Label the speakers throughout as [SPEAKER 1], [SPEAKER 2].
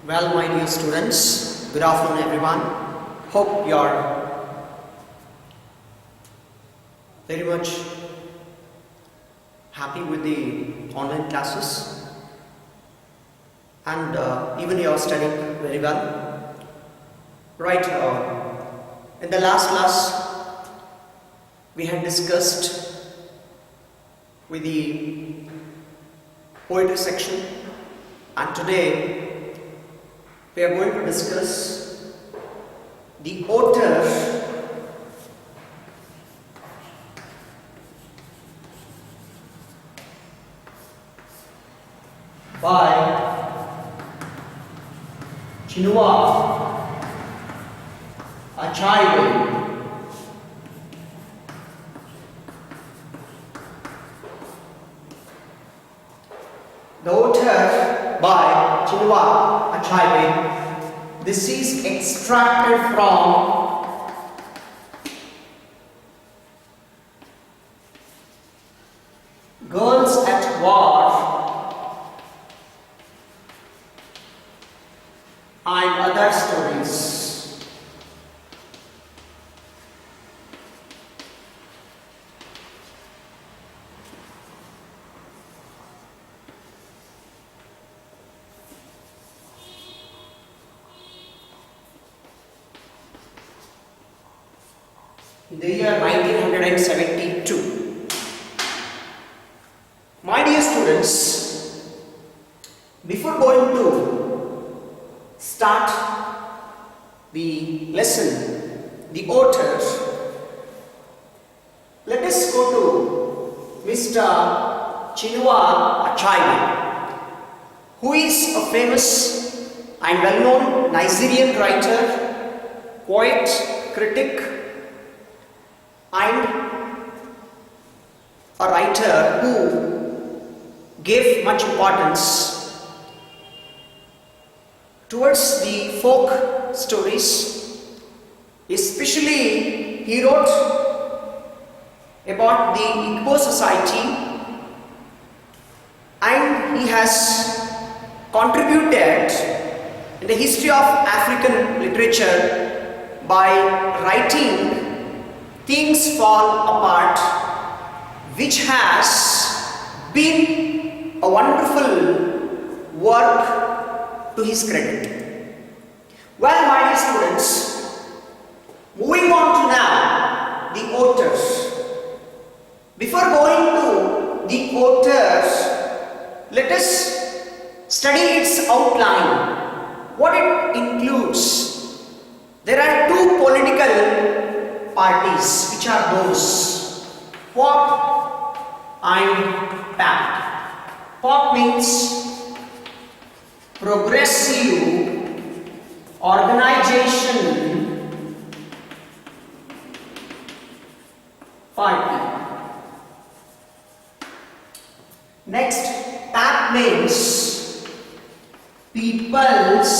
[SPEAKER 1] Well, my dear students, good afternoon everyone. Hope you are very much happy with the online classes and even you are studying very well. Right, in the last class we had discussed with the poetry section, and today we are going to discuss the author by Chinua Achebe. The author by Chinua Achebe. This is extracted from Girls at War and Other Stories. In the year 1972. My dear students, before going to start the lesson, the author, let us go to Mr. Chinua Achebe, who is a famous and well-known Nigerian writer, poet, critic, and a writer who gave much importance towards the folk stories. Especially he wrote about the Igbo society, and he has contributed in the history of African literature by writing Things Fall Apart, which has been a wonderful work to his credit. Well, my dear students, moving on to now the authors. Before going to the authors, let us study its outline, what it includes. There are two political parties, which are those PUC and PAC. PUC means Progressive Organization Party. Next, PAC means People's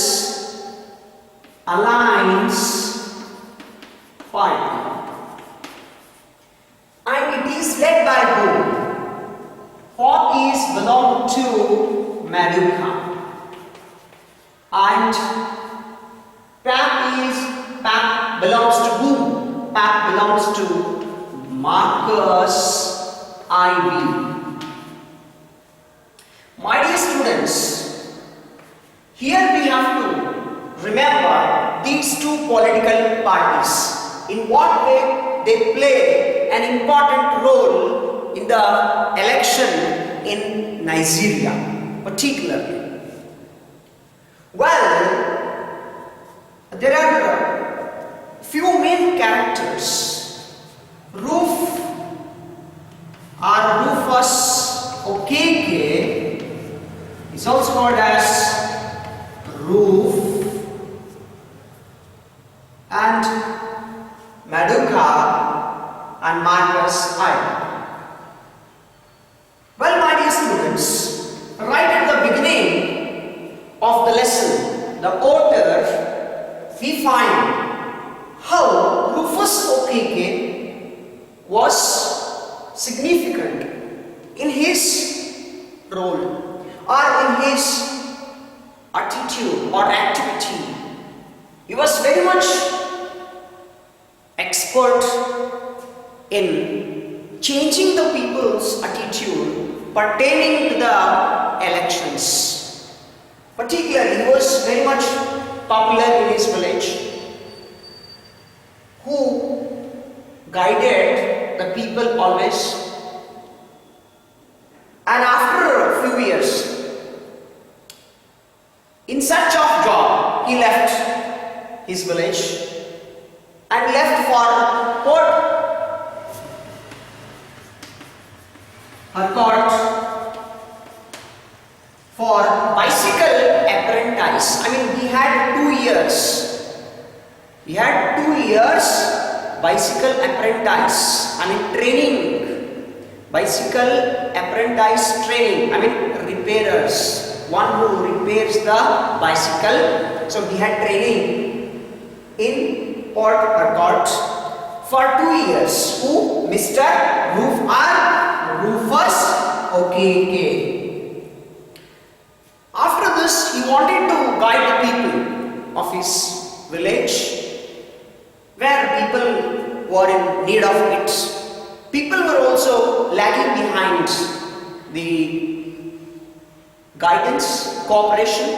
[SPEAKER 1] Alliance Party, and it is led by whom? PUC is belong to Maduka, and PAC belongs to whom? PAC belongs to Marcus Ivy. My dear students, here we have to remember these two political parties. In what way they play an important role in the election in Nigeria, particularly. Well, there are few main characters. Rufus Okeke is also called as Roof, and Maduka and Marcus Ivy. Well, my dear students, right at the beginning of the lesson, the author, we find how Rufus Okeke was significant in his role or in his attitude or activity. He was very much expert in changing the people's attitude pertaining to the elections. Particularly, he was very much popular in his village, who guided the people always. And after a few years, in search of job, he left his village and left for bicycle apprentice. I mean, he had 2 years. He had 2 years bicycle apprentice. I mean, training. Bicycle apprentice training. I mean, repairers. One who repairs the bicycle. So he had training in Port Harcourt for 2 years. Who? Mr. Rufus OKK. After this, he wanted to guide the people of his village, where people were in need of it. People were also lagging behind the guidance, cooperation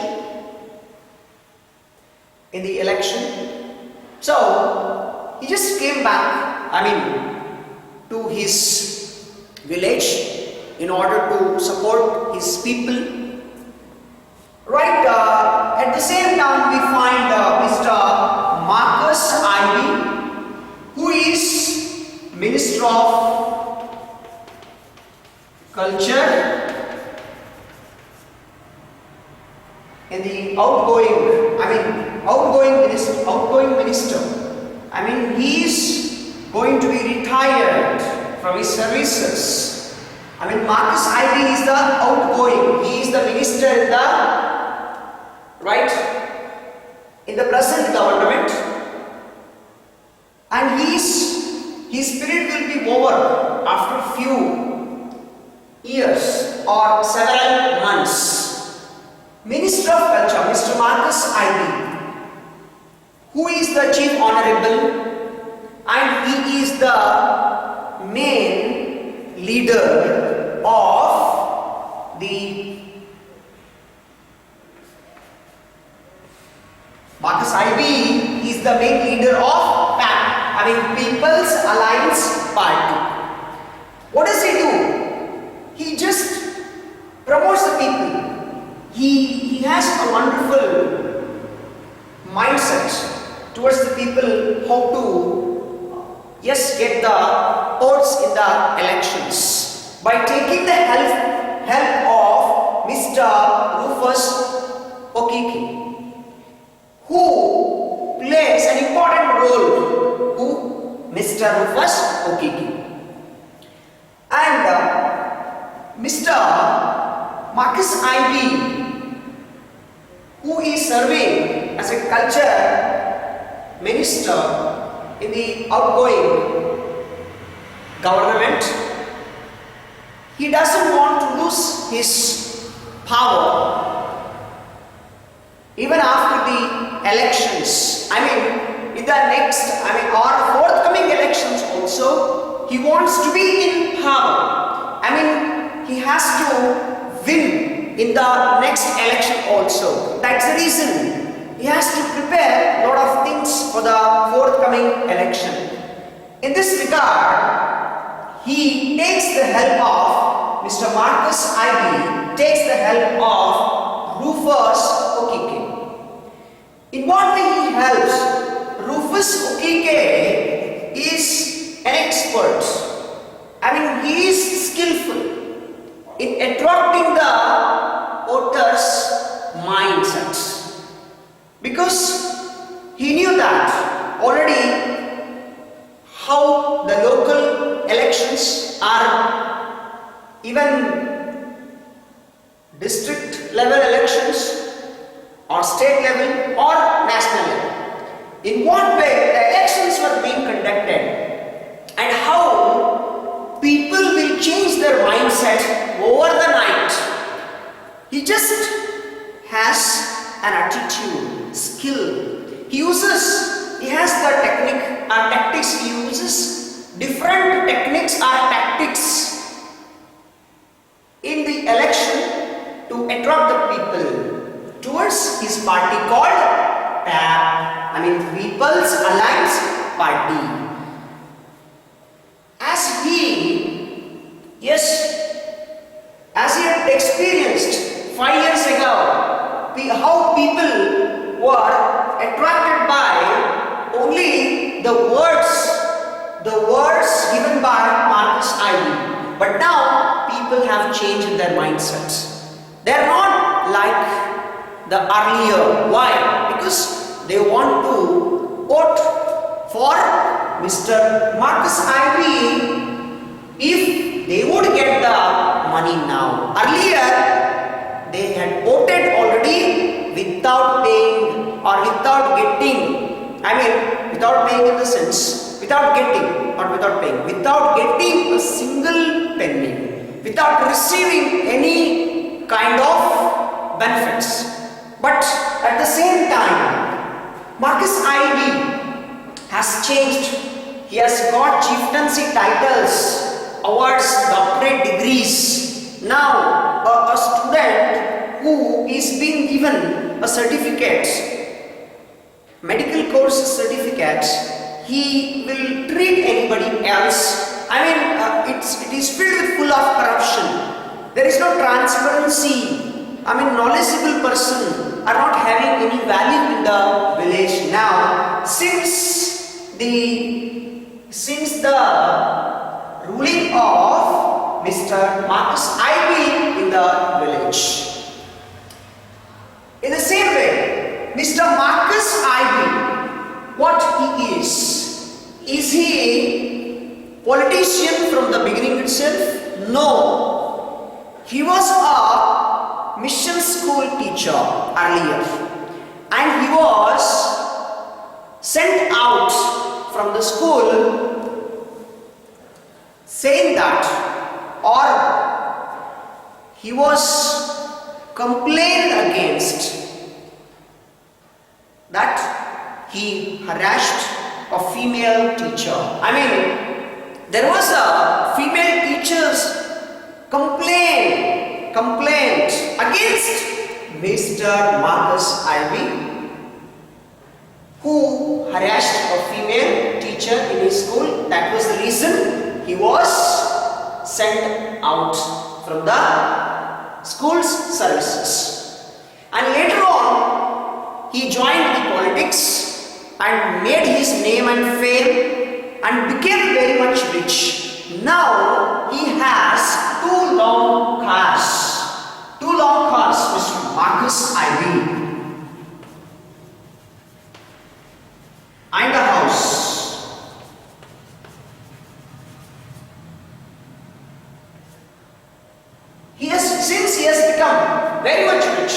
[SPEAKER 1] in the election. So he just came back, to his village in order to support his people. Right, at the same time we find Mr. Marcus Ivy, who is Minister of Culture in the outgoing minister. He is going to be retired from his services. Marcus Ivy is the outgoing. He is the minister in the present government, and his period will be over after few years or several months. Minister of Culture, Mr. Marcus Ivy, who is the Chief Honorable, and he is the main leader of the Marcus Ivy is the main leader of PAC, People's Alliance Party. What does he do? He just promotes the people. He has a wonderful mindset towards the people, how to get the votes in the elections by taking the help of Mr. Rufus OKK, who plays an important role. Who? Mr. Rufus OKK. And Mr. Marcus Ivy, who is serving as a culture minister in the outgoing government, he doesn't want to lose his power even after the elections. In the next, or forthcoming elections also, he wants to be in power. He has to win in the next election also. That's the reason he has to prepare a lot of things for the forthcoming election. In this regard, he takes the help of Mr. Marcus Ivy, takes the help of Rufus OKK. In what way he helps? Rufus OKK is an expert. He is skillful in attracting the voters' mindsets, because he knew that already how the local elections are, even district level elections or state level or national level. In what way the elections were being conducted and how people will change their mindset over the night. He just has and attitude, skill. He has the tactics he uses, different techniques or tactics in the election to attract the people towards his party called People's Alliance Party. As he had experienced 5 years ago, how people were attracted by only the words given by Marcus Ivy. But now people have changed their mindsets. They are not like the earlier. Why? Because they want to vote for Mr. Marcus Ivy if they would get the money now. Earlier, they had voted already without paying or without getting, without paying in the sense, without getting, not without paying, without getting a single penny, without receiving any kind of benefits. But at the same time, Marcus Ivy has changed. He has got chieftaincy titles, awards, doctorate degrees. Now, a student who is being given a certificate, medical course certificate, he will treat anybody else. It is filled with full of corruption. There is no transparency. Knowledgeable person are not having any value in the village now since the ruling of Mr. Marcus Ivy in the village. In the same way, Mr. Marcus Ivy, what he is he politician from the beginning itself? No. He was a mission school teacher earlier, and he was sent out from the school saying that, or he was complained against that he harassed a female teacher. There was a female teacher's complaint against Mr. Marcus Ivy, who harassed a female teacher in his school. That was the reason he was sent out from the school's services. And later on, he joined the politics and made his name and fame and became very much rich. Now he has two long cars, Mr. Marcus Ivy, and a house. Since he has become very much rich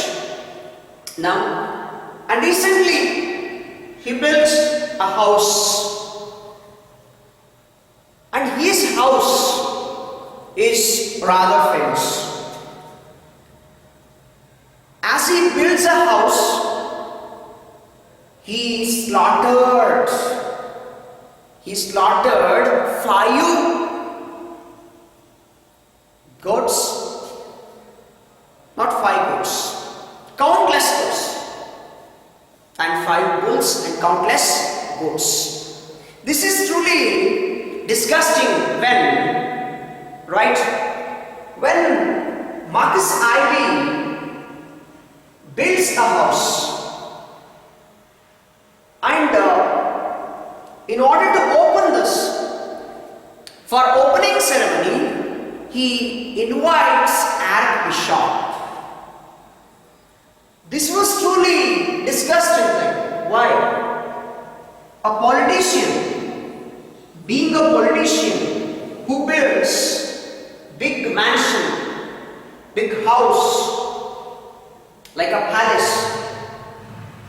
[SPEAKER 1] now, and recently he built a house, and his house is rather famous. As he builds a house, he slaughtered 5 goats, not 5 goats, countless goats, and 5 bulls and countless goats. This is truly disgusting when Marcus Ivy builds a house, and in order to open this, for opening ceremony, he invites Archbishop. This was truly disgusting thing. Why? A politician, being a politician who builds big mansion, big house, like a palace,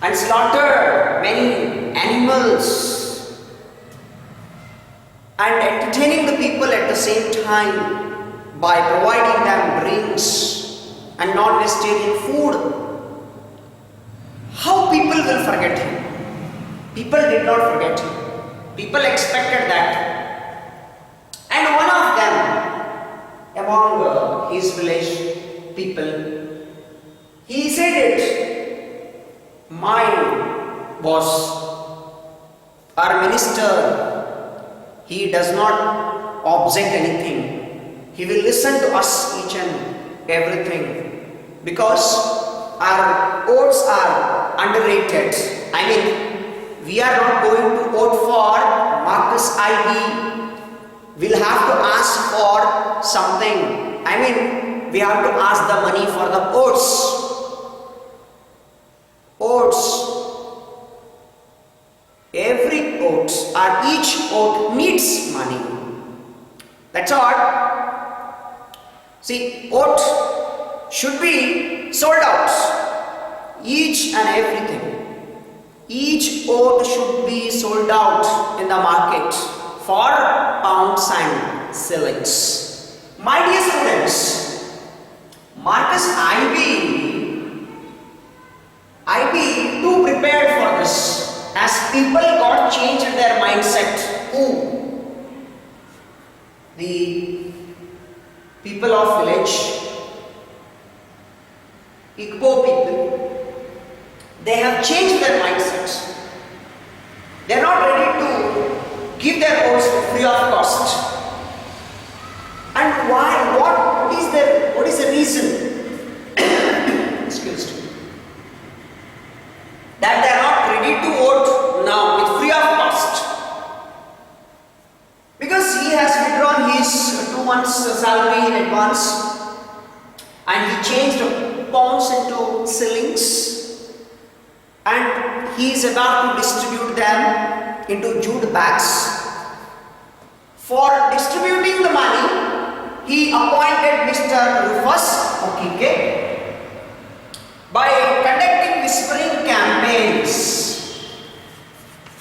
[SPEAKER 1] and slaughter many animals, and entertaining the people at the same time by providing them drinks and non-vegetarian food. how people will forget him? People did not forget him. People expected that. And one of them among his village people, he said it, my boss, our minister, he does not object anything. He will listen to us each and everything, because our votes are underrated. I mean, we are not going to vote for Marcus IV. We'll have to ask for something. I mean, we have to ask the money for the votes. Votes. Every vote or each vote needs money. That's all. See, vote should be sold out. Each and everything. Each vote should be sold out in the market for pounds and shillings. My dear students, Marcus IB too prepared for this. As people got changed their mindset, who? The people of village, Igbo people, they have changed their mindset. They are not ready to give their votes free of cost. And why? What is the reason? Excuse me. That they are not ready to vote now with free of cost. Because he has withdrawn his 2 months salary in advance, and he changed pounds into shillings, and he is about to distribute them into jute bags. For distributing the money, he appointed Mr. Rufus Okike by conducting whispering campaigns.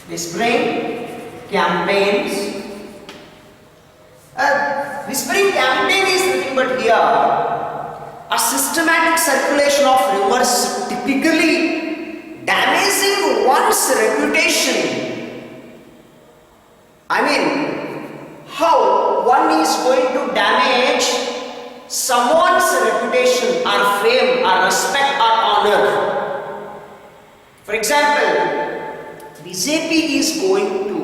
[SPEAKER 1] Whispering campaigns. Whispering campaign is nothing but here a systematic circulation of rumors, typically damaging one's reputation. I mean, how one is going to damage someone's reputation or fame or respect or honor. For example, BJP is going to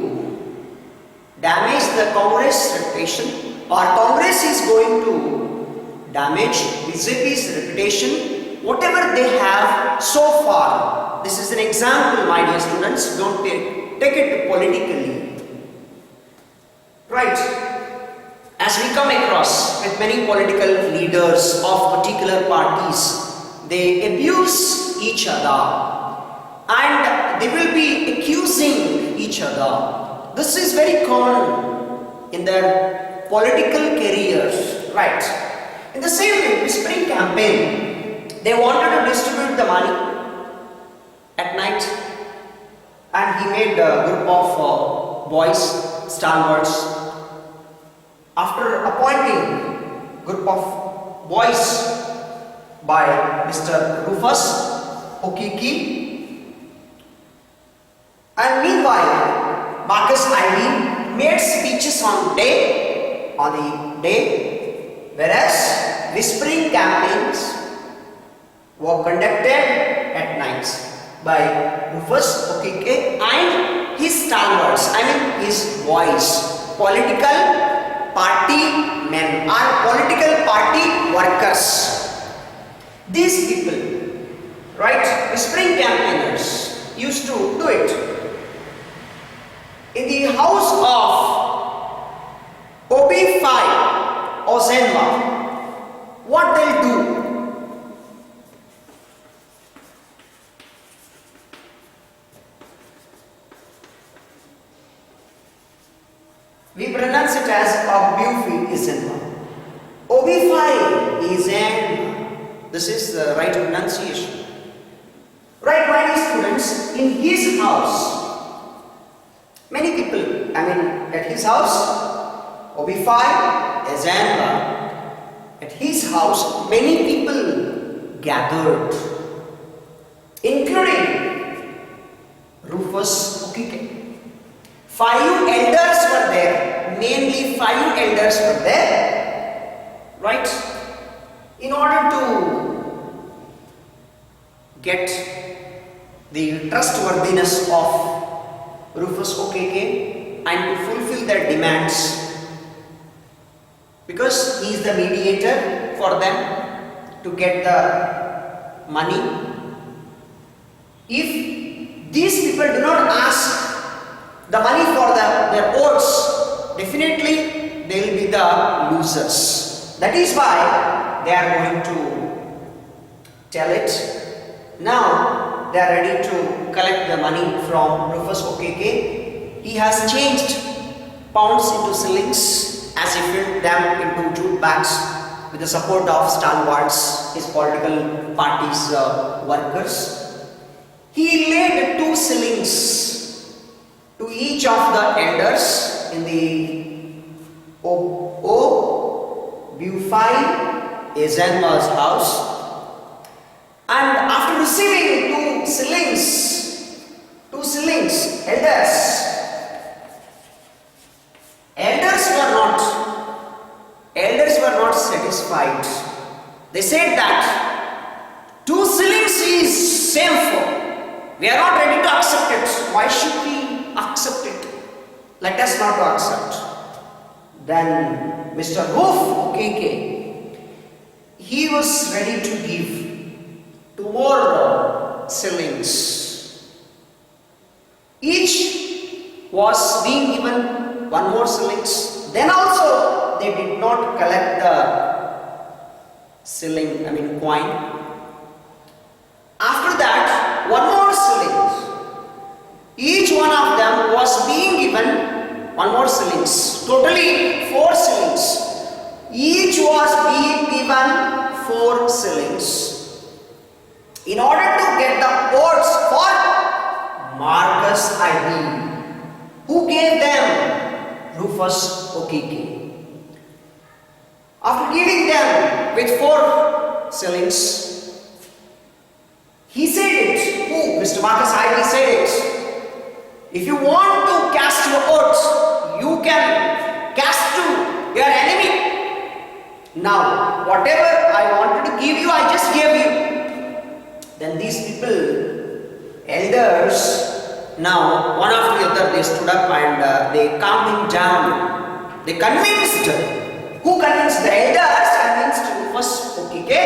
[SPEAKER 1] damage the Congress reputation, or Congress is going to damage BJP's reputation, whatever they have so far. This is an example, my dear students, don't take it politically. Right. As we come across with many political leaders of particular parties, they abuse each other and they will be accusing each other. This is very common in their political careers, right? In the same way, whispering campaign, they wanted to distribute the money at night, and he made a group of boys, stalwarts. After appointing group of boys by Mr. Rufus Okiki, and meanwhile Marcus Ivy made speeches on the day, whereas whispering campaigns were conducted at night by Rufus Okiki and his stalwarts, I mean his boys, political party men or political party workers. These people, right, whispering campaigners used to do it. In the house of OB5 Ozenwa, what they'll do? We pronounce it as Obufi Izenwa. OB5 Izenwa. This is the right pronunciation. Right, my dear students, in his house, many people, at his house, OB5 Izenwa, at his house, many people gathered. including Rufus Okike. 5 elders were there, mainly 5 elders were there, right? In order to get the trustworthiness of Rufus Okike and to fulfill their demands, because he is the mediator for them to get the money. If these people do not ask the money for their votes, definitely they will be the losers. That is why they are going to tell it. Now they are ready to collect the money from Rufus Okike. He has changed pounds into shillings as he filled them into jute bags with the support of stalwarts, his political party's workers. He laid 2 shillings to each of the elders in the Bufai Ezenma's house, and after receiving 2 shillings, elders were not satisfied. They said that 2 shillings is shameful. We are not ready to accept it. Why should we accept it? Let us not accept. Then Mr. Ruf Okike, he was ready to give 2 more shillings. Each was being given 1 more shillings. Then also they did not collect the coin. After that, 1 more shillings. Each one of them was being given 1 more shillings. Totally 4 shillings. Each was being given 4 shillings. In order to get the votes for Marcus ID, who gave them? Rufus Okike. After giving them with 4 shillings, he said it. Who? Mr. Marcus Hyde said it. If you want to cast your votes, you can cast to your enemy. Now, whatever I wanted to give you, I just gave you. Then these people, elders, now one after the other, they stood up and they calmed him down. They convinced. Who convinced? The elders convinced Rufus Okike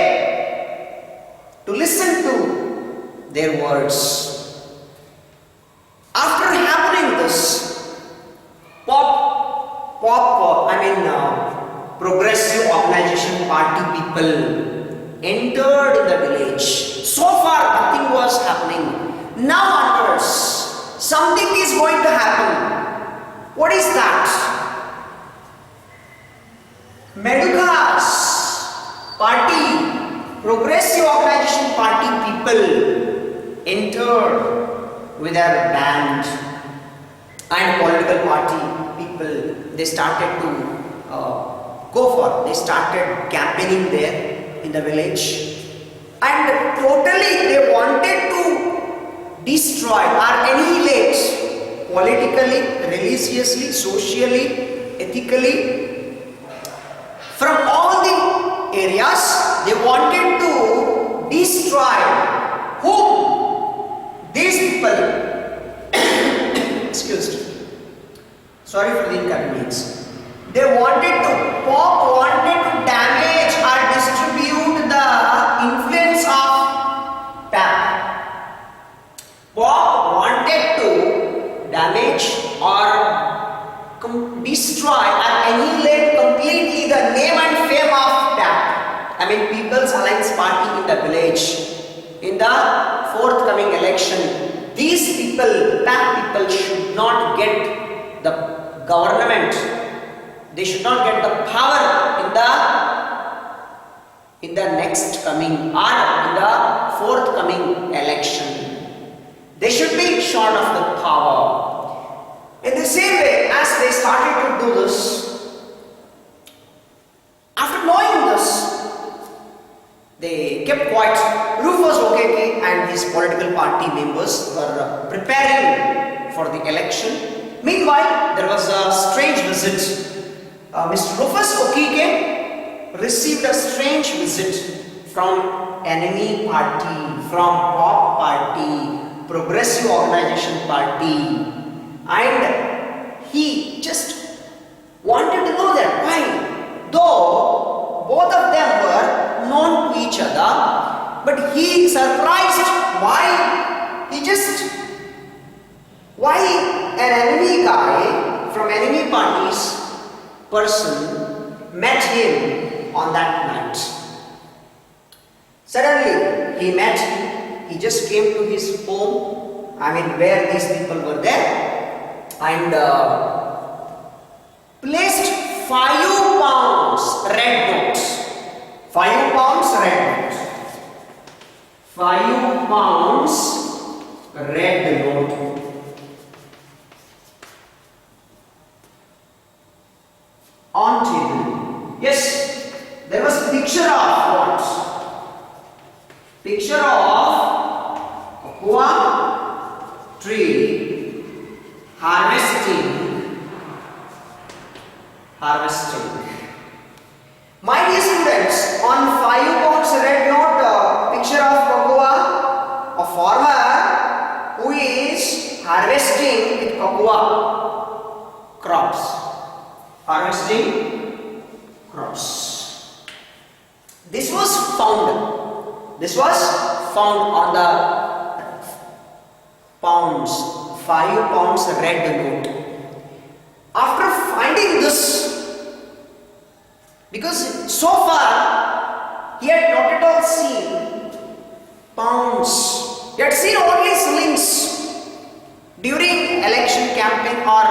[SPEAKER 1] to listen to their words. After happening this, Progressive Organization Party people entered in the village. So far nothing was happening. Now onwards, something is going to happen. What is that? Meduka's party, Progressive Organization Party people entered with their band, and political party people, they started to they started campaigning there in the village, and totally they wanted to destroy or annihilate politically, religiously, socially, ethically, from all the areas. They wanted to destroy whom? These people. Excuse me. Sorry for the inconvenience. They wanted to damage or distribute the influence of PAP. Bob wanted to damage or destroy or annihilate completely the name and fame of PAP. People's Alliance Party in the village. In the forthcoming election, these people, PAP people, should not get the government. They should not get the power in the next coming or in the forthcoming election. They should be short of the power. In the same way, as they started to do this, after knowing this, They kept quiet. Rufus Okeke and his political party members were preparing for the election. Meanwhile, there was a strange visit. Mr. Rufus Okeke received a strange visit from enemy party, from POC party, Progressive Organization Party, and he just wanted to know that why, though both of them were known to each other, but he surprised why an enemy guy from enemy parties person met him on that night. Suddenly he met him, he just came to his home, where these people were there, and placed 5 pounds red notes. 5 pounds red note. 5 pounds red note. Until, yes, there was a picture of what? Picture of a cocoa tree harvesting. My dear students, on 5 pounds red note, picture of cocoa, a farmer who is harvesting with cocoa crops. Harvesting crops. This was found on the pounds, 5 pounds red note. After finding this, because so far he had not at all seen pounds, he had seen only shillings during election campaign or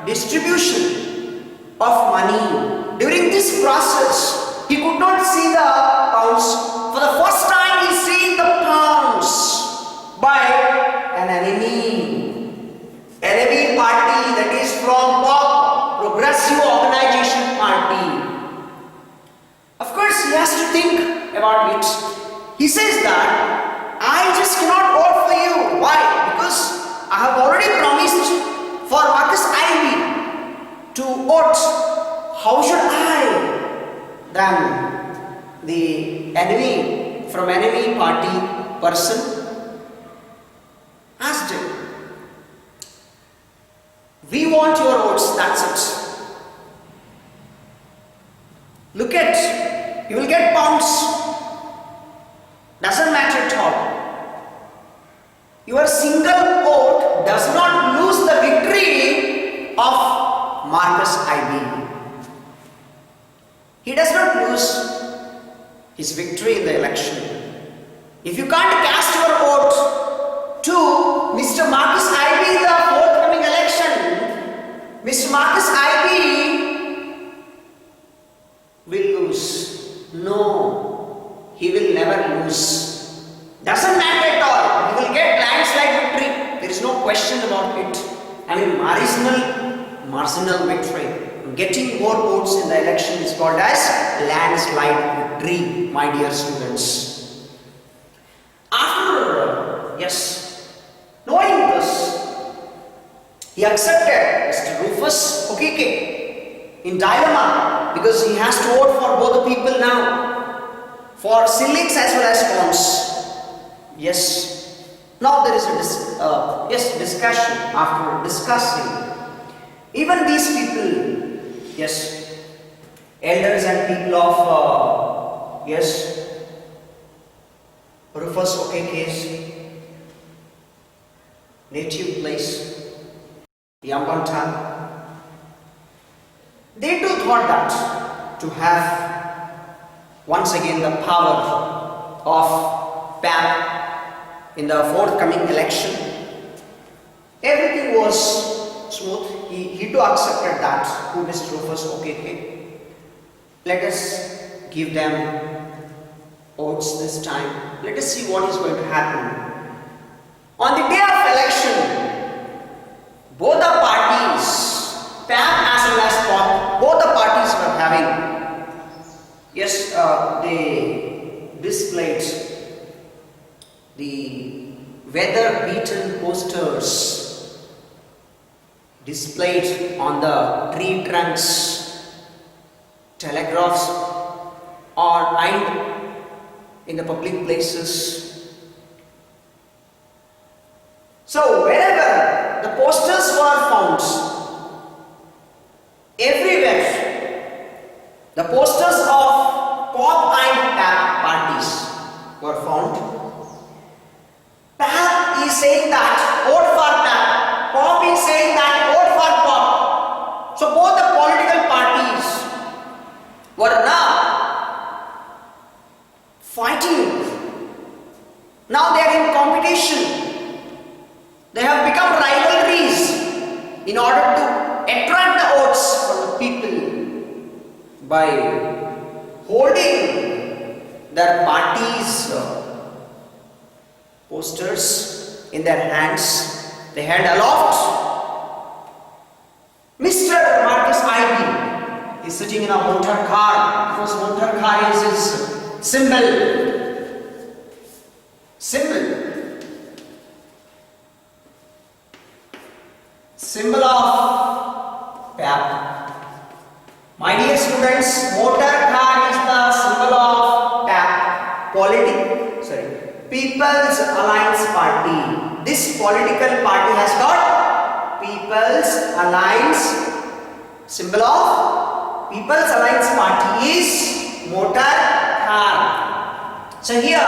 [SPEAKER 1] distribution of money. During this process, he could not see the pounds. For the first time, he seen the pounds by an enemy party, that is from PUC, Progressive Organization Party. Of course, he has to think about it. He says that I just cannot vote for you. Why? Because I have already promised for Marcus Ivy to vote. How should I? Then the enemy from enemy party person asked him, we want your votes, that's it. Look at, you will get pounds. Doesn't matter at all. Your single vote does not lose the victory of Marcus Ivy. He does not lose his victory in the election. If you can't cast your vote to Mr. Marcus Ivy in the forthcoming election, Mr. Marcus Ivy will lose. No, he will never lose. Doesn't matter at all. He will get landslide victory. There is no question about it. Marginal victory. Getting more votes in the election is called as landslide victory, my dear students. After, knowing this, he accepted Mr. Rufus Okeke in dilemma, because he has to vote for both the people now, for shillings as well as pounds. Now there is a discussion. After discussing, even these people, elders and people of Rufus Okeke's native place, Yambantang, they too thought that to have once again the power of PAC in the forthcoming election, everything was smooth. He too accepted that, who Mr. Rufus Okeke. Let us give them votes this time. Let us see what is going to happen. On the day of election, both the parties, PAC as well as POC, both the parties were having, displayed the weather-beaten posters displayed on the tree trunks, telegraphs, or hanged in the public places. So wherever the posters were found, everywhere the posters of POC and PAP parties were found. PAP is saying that vote for PAP, POC is saying that vote for POC. So both the political parties were now fighting. Now they are in competition. They have become rivalries in order to attract the votes from the people by holding their parties' posters in their hands. They held aloft. Mr. Marcus Ivy is sitting in a motor car, because motor car is his symbol. Symbol of PAP. My dear students, motor car is the symbol of PAP, People's Alliance Party. This political party has got People's Alliance. Symbol of People's Alliance Party is motor car. So here,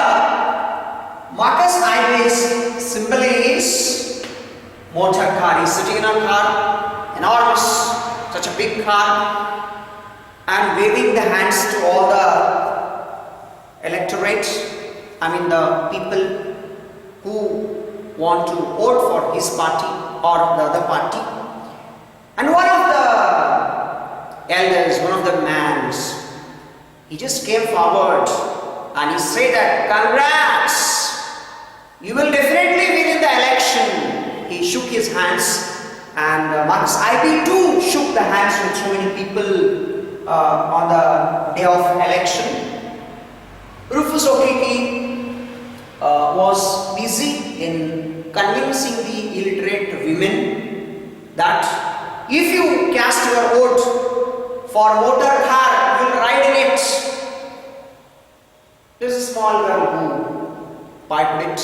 [SPEAKER 1] Marcus Ivy's symbol is motor car. He is sitting in a car, enormous, such a big car, and waving the hands to all the electorate, the people who want to vote for his party or the other party. And one of the elders, one of the mans, he just came forward and he said that, "Congrats, you will definitely win in the election." He shook his hands, and Marcus Ivy too shook the hands with so many people on the day of election. Rufus Okeke was busy in convincing the illiterate women that if you cast your vote for motor car, you will ride in it. There is a small girl who piped it,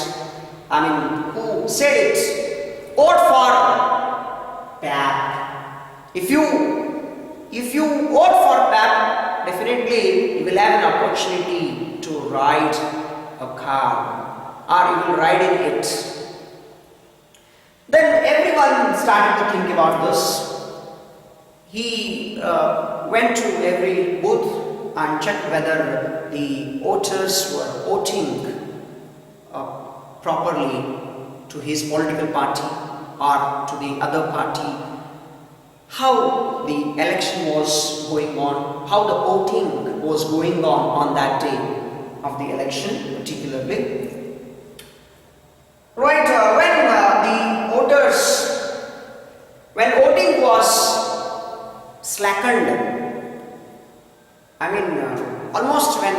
[SPEAKER 1] who said it, vote for PAP. If you vote for PAP, definitely you will have an opportunity to ride a car, or you will ride in it. Then everyone started to think about this. He went to every booth and checked whether the voters were voting properly to his political party or to the other party, how the election was going on, how the voting was going on that day of the election particularly. Right, when voting was slackened, almost when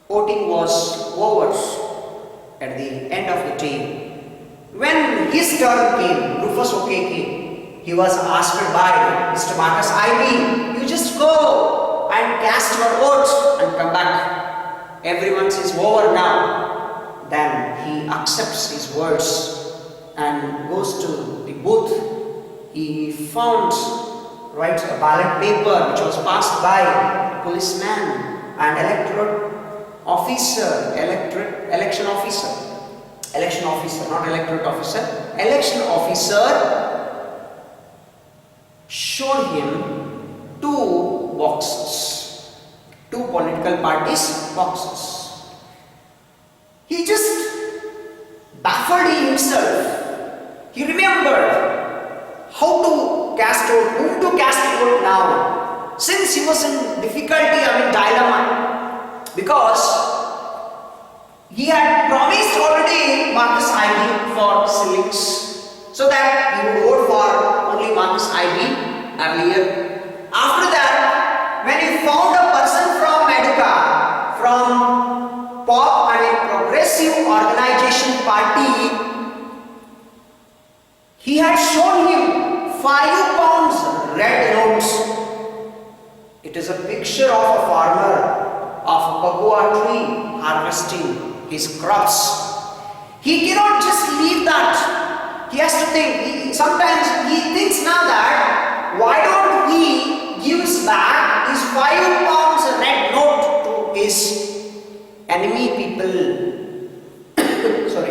[SPEAKER 1] voting was over at the end of the day, when his turn came, Rufus Okeke, he was asked by Mr. Marcus Ivy, "You just go and cast your vote and come back. Everyone's is over now." Then he accepts his words and goes to the booth. He found a ballot paper which was passed by a policeman and election officer showed him two boxes, two political parties' boxes. He just baffled himself. He remembered how to cast vote, whom to cast vote now. Since he was in difficulty, dilemma, because he had promised already Marcus Ivy for civics, so that he would vote for only Marcus Ivy earlier. After that, when he found a person from Educa, from He had shown him 5 pounds red notes. It is a picture of a farmer of a cocoa tree harvesting his crops. He cannot just leave that. He has to think. Sometimes he thinks now that why don't he gives back his 5 pounds red note to his enemy people. Sorry,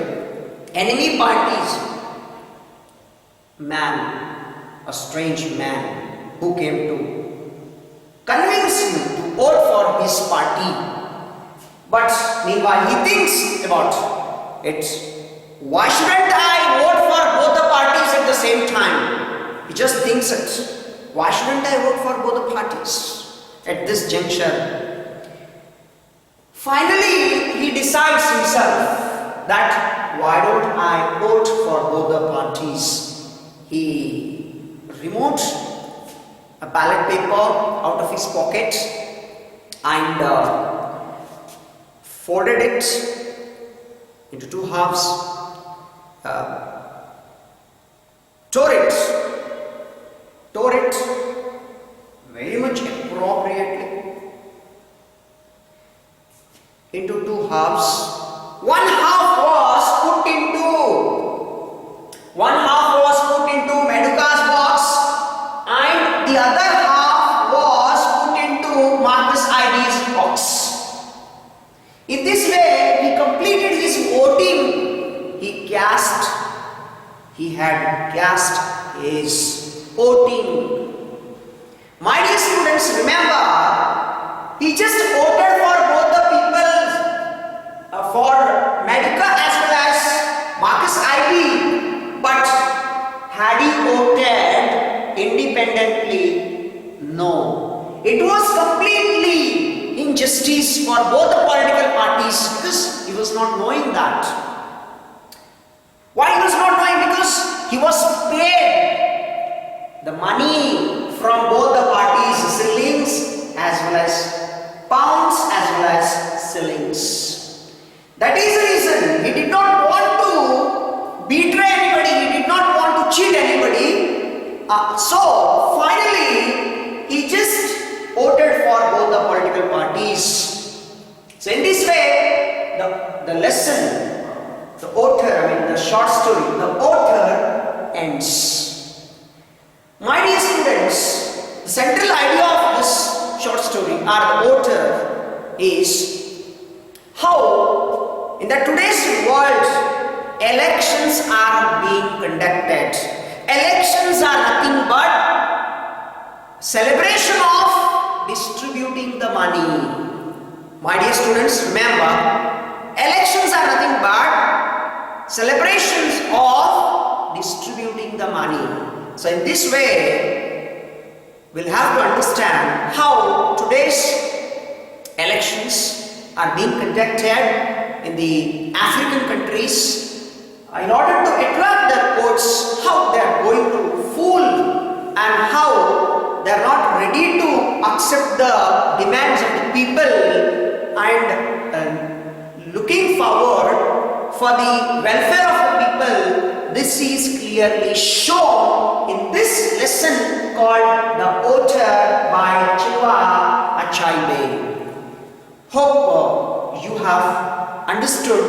[SPEAKER 1] enemy parties. Man, a strange man who came to convince him to vote for his party. But meanwhile he thinks about it. Why shouldn't I vote for both the parties at the same time? He just thinks it. Why shouldn't I vote for both the parties at this juncture? Finally he decides himself that why don't I vote for both the parties? He removed a ballot paper out of his pocket and folded it into 2 halves, tore it very much appropriately into 2 halves. One half was put into Meduka's box, and the other half was put into Marcus ID's box. In this way, he completed his voting. He had cast his voting. My dear students, remember, he just voted for both the people, for Meduka as well as Marcus ID, but had he voted independently? No. It was completely injustice for both the political parties because he was not knowing that. Why he was not knowing? Because he was paid the money from both the parties, shillings as well as pounds as well as shillings. That is the reason he did not want to betray anybody, he did not want to cheat anybody. So finally he just voted for both the political parties. So in this way the lesson, the author, the short story, the author ends. My dear students, the central idea of this short story or the author is how in the today's world elections are being conducted. Elections are nothing but celebration of distributing the money. My dear students, remember, elections are nothing but celebrations of distributing the money. So in this way, we'll have to understand how today's elections are being conducted in the African countries in order to attract the votes, how they are going to fool and how they are not ready to accept the demands of the people and looking forward for the welfare of the people. This is clearly shown in this lesson called The Voter by Chinua Achebe. Hope you have understood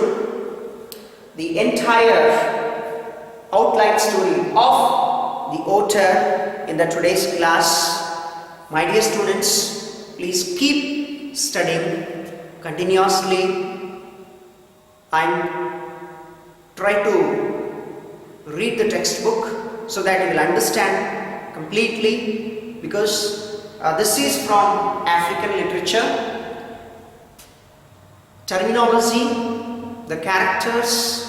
[SPEAKER 1] the entire outline story of the author in the today's class. My dear students, please keep studying continuously and try to read the textbook so that you will understand completely, because this is from African literature. Terminology, the characters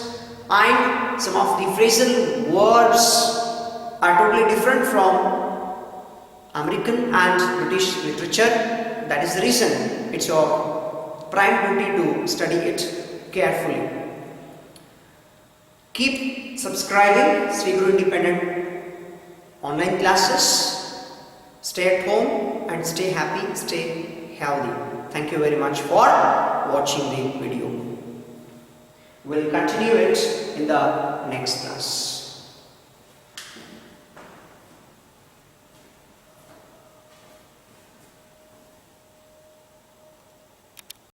[SPEAKER 1] and some of the phrasal words are totally different from American and British literature. That is the reason it's your prime duty to study it carefully. Keep subscribing Sri Guru Independent online classes. Stay at home and stay happy, stay healthy. Thank you very much for watching the video. We'll continue it in the next class.